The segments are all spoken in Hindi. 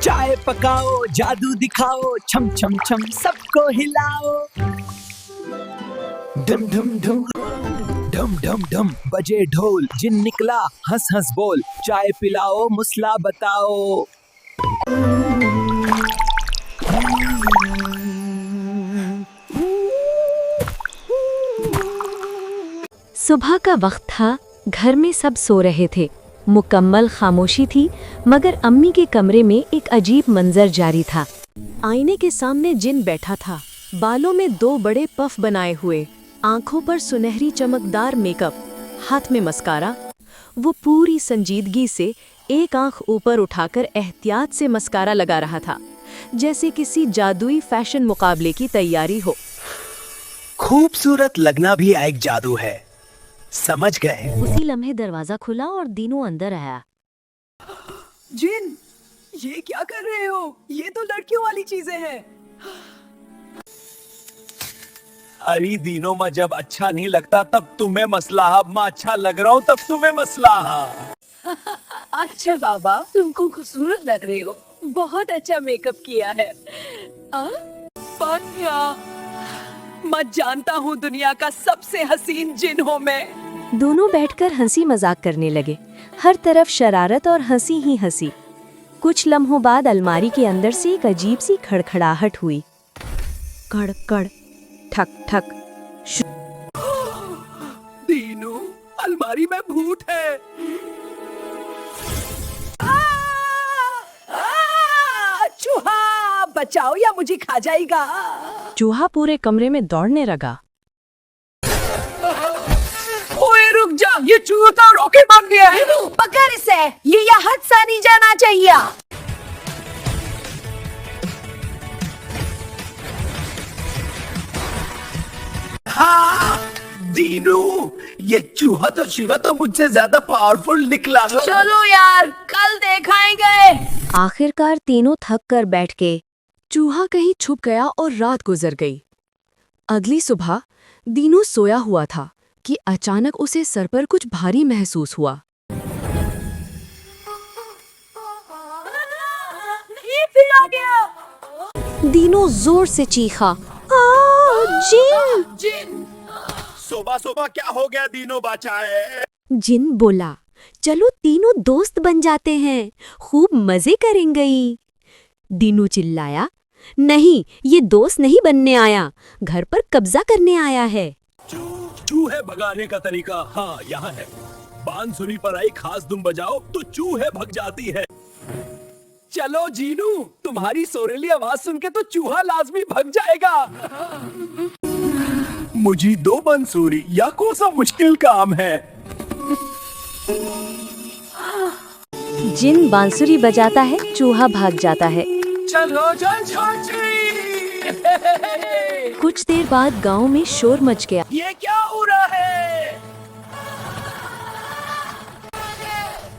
चाय पकाओ, जादू दिखाओ, छम छम छम सबको हिलाओ। ढम ढम ढम ढम ढम ढम बजे ढोल, जिन निकला हंस हंस बोल, चाय पिलाओ मुस्ला बताओ। सुबह का वक्त था। घर में सब सो रहे थे। मुकम्मल खामोशी थी, मगर अम्मी के कमरे में एक अजीब मंजर जारी था। आईने के सामने जिन बैठा था, बालों में 2 बड़े पफ बनाए हुए, आंखों पर सुनहरी चमकदार मेकअप, हाथ में मस्कारा। वो पूरी संजीदगी से एक आंख ऊपर उठाकर एहतियात से मस्कारा लगा रहा था, जैसे किसी जादुई फैशन मुकाबले की तैयारी हो। खूबसूरत लगना भी एक जादू है, समझ गए? उसी लम्हे दरवाजा खुला और दीनू अंदर आया। जिन, ये क्या कर रहे हो? ये तो लड़कियों वाली चीजें हैं। अरे दिनों में जब अच्छा नहीं लगता तब तुम्हें मसला, अब मैं अच्छा लग रहा हूँ तब तुम्हें मसला। अच्छा बाबा, तुमको खूबसूरत लग रहे हो। बहुत अच्छा मेकअप किया है। पानिया, मैं जानता हूँ दुनिया का सबसे हसीन जिन हूँ मैं। दोनों बैठकर हंसी मजाक करने लगे। हर तरफ शरारत और हंसी ही हंसी। कुछ लम्हों बाद अलमारी के अंदर से एक अजीब सी खड़खड़ाहट हुई। कड़ कड़, ठक ठक। दीनू, अलमारी में भूत है। चूहा, बचाओ या मुझे खा जाएगा। चूहा पूरे कमरे में दौड़ने लगा। ओए रुक जा, ये चूहा तो रॉकेट बन गया है। पकड़ इसे, ये यहाँ से नहीं जाना चाहिए। हाँ, दीनू, ये चूहा तो शिवा तो मुझसे ज्यादा पावरफुल निकला। चलो यार, कल देखाएंगे। आखिरकार तीनों थक कर बैठ गए। चूहा कहीं छुप गया और रात गुजर गई। अगली सुबह दीनू सोया हुआ था कि अचानक उसे सर पर कुछ भारी महसूस हुआ। ये फिर आ गया। दीनू जोर से चीखा, जिन! जिन, सुबह सुबह क्या हो गया? दीनू बचाए। जिन बोला, चलो तीनों दोस्त बन जाते हैं, खूब मजे करेंगे। दीनू चिल्लाया, नहीं, ये दोस्त नहीं बनने आया, घर पर कब्जा करने आया है। चूहे भगाने का तरीका हाँ यहाँ है। बांसुरी पर आई खास धुन बजाओ तो चूहे भग जाती है। चलो जीनू, तुम्हारी सोरेली आवाज सुन के तो चूहा लाजमी भग जाएगा। मुझे 2 बांसुरी, या कौन सा मुश्किल काम है? जिन बांसुरी बजाता है, चूहा भाग जाता है। चलो चल चाची। कुछ देर बाद गांव में शोर मच गया। ये क्या हो रहा है?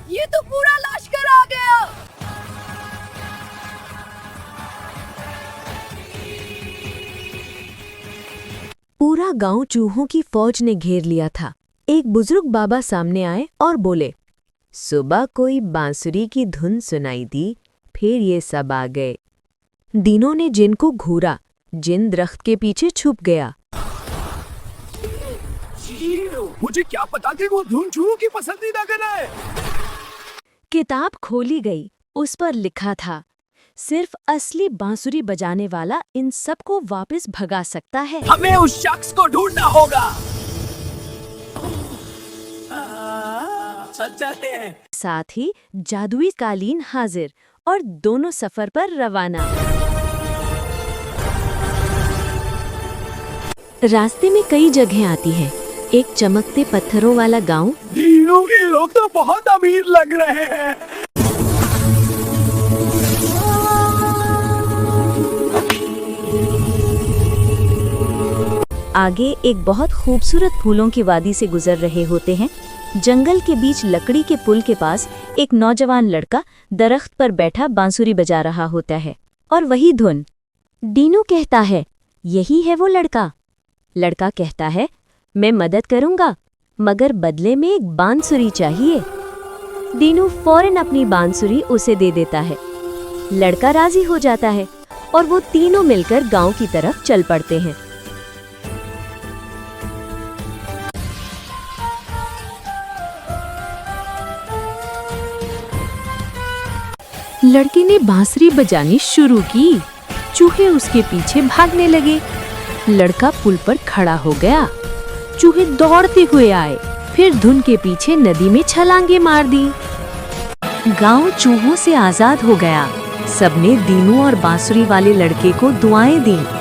ये तो पूरा लश्कर आ गया। पूरा गांव चूहों की फौज ने घेर लिया था। एक बुजुर्ग बाबा सामने आए और बोले, सुबह कोई बांसुरी की धुन सुनाई दी, फिर ये सब आ गए। दीनों ने जिन को घूरा। जिन दरख्त के पीछे छुप गया। मुझे क्या पता कि वो धुन चूहों की पसंदीदा गाना है। किताब खोली गई। उस पर लिखा था, सिर्फ असली बांसुरी बजाने वाला इन सबको वापस भगा सकता है। हमें उस शख्स को ढूंढना होगा। चल जाते हैं। साथ ही जादुई कालीन हाजिर और दोनों सफर पर रवाना। रास्ते में कई जगह आती है। एक चमकते पत्थरों वाला गांव। दीनू के लोग तो बहुत अमीर लग रहे हैं। आगे एक बहुत खूबसूरत फूलों की वादी से गुजर रहे होते हैं। जंगल के बीच लकड़ी के पुल के पास एक नौजवान लड़का दरख्त पर बैठा बांसुरी बजा रहा होता है, और वही धुन। दीनू कहता है, यही है वो लड़का। लड़का कहता है, मैं मदद करूंगा, मगर बदले में एक बांसुरी चाहिए। दीनू फौरन अपनी बांसुरी उसे दे देता है। लड़का राजी हो जाता है और वो तीनों मिलकर गांव की तरफ चल पड़ते हैं। लड़के ने बांसुरी बजानी शुरू की। चूहे उसके पीछे भागने लगे। लड़का पुल पर खड़ा हो गया। चूहे दौड़ते हुए आए, फिर धुन के पीछे नदी में छलांगे मार दी। गांव चूहों से आजाद हो गया। सबने दीनू और बांसुरी वाले लड़के को दुआएं दी।